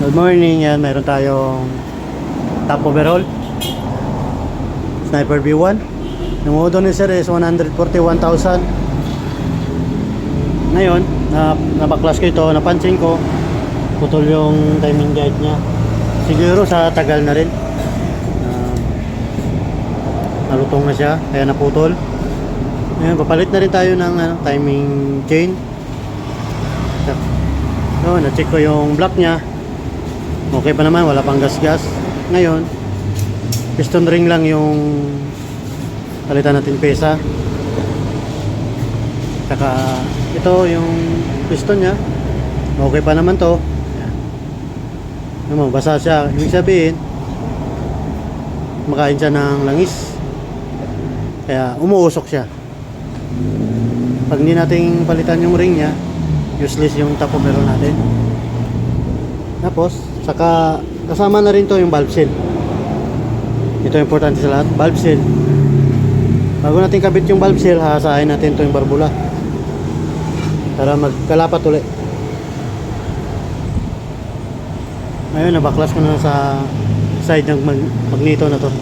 Good morning, yan, mayroon tayong top overall Sniper V1. Yung odo ni sir is 141,000. Ngayon, nabaklas ko ito, napansin ko putol yung timing guide nya. Siguro sa tagal na rin nalutong na siya, kaya naputol. Ngayon, papalit na rin tayo ng timing chain. So, na-check ko yung block nya. Okay pa naman, wala pang gas-gas. Ngayon, piston ring lang yung palitan natin pesa. Saka ito yung piston nya. Okay pa naman to. Ayan. Basa siya. Ibig sabihin, makain siya ng langis. Kaya umuusok siya. Pag hindi natin palitan yung ring nya, useless yung top overall natin. Tapos, saka kasama na rin to yung valve seal. Ito importante sa lahat, valve seal. Bago natin kabit yung valve seal, hasahin natin to yung barbula para magkalapat ulit. Ngayon, nabaklas ko na sa side ng magneto na to.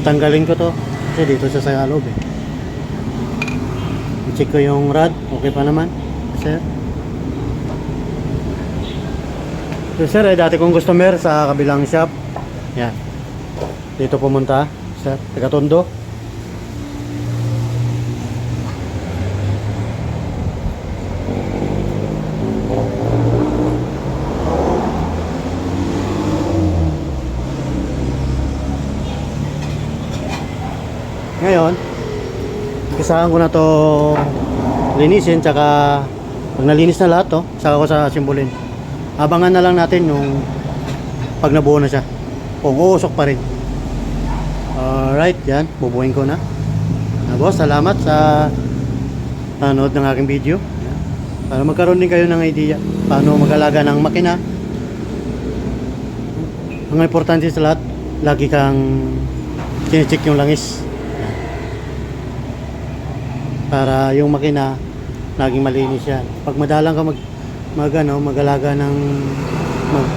Tanggalin ko to kasi dito siya sa loob i-check ko yung rod, okay pa naman sir. So sir, dati kong customer sa kabilang shop. Yan. Dito pumunta, sir, taga Tondo. Ngayon, umpisahan ko na to linisin, tsaka pag nalinis na lahat to, saka ko sa simbolin. Abangan na lang natin yung pag nabuo na siya, kung uusok pa rin. Alright, yan, bubuhin ko na. Boss, salamat sa panood ng aking video. Yan. Para magkaroon din kayo ng idea paano mag-alaga ng makina. Ang importante sa lahat, lagi kang chine-check yung langis. Yan. Para yung makina laging malinis yan. Pag madalang ka mag-alaga ng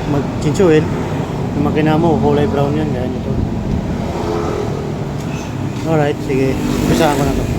mag-change oil, yung makina mo kulay brown yan, ganyan ito. Alright, sige, umpisahan ko na to.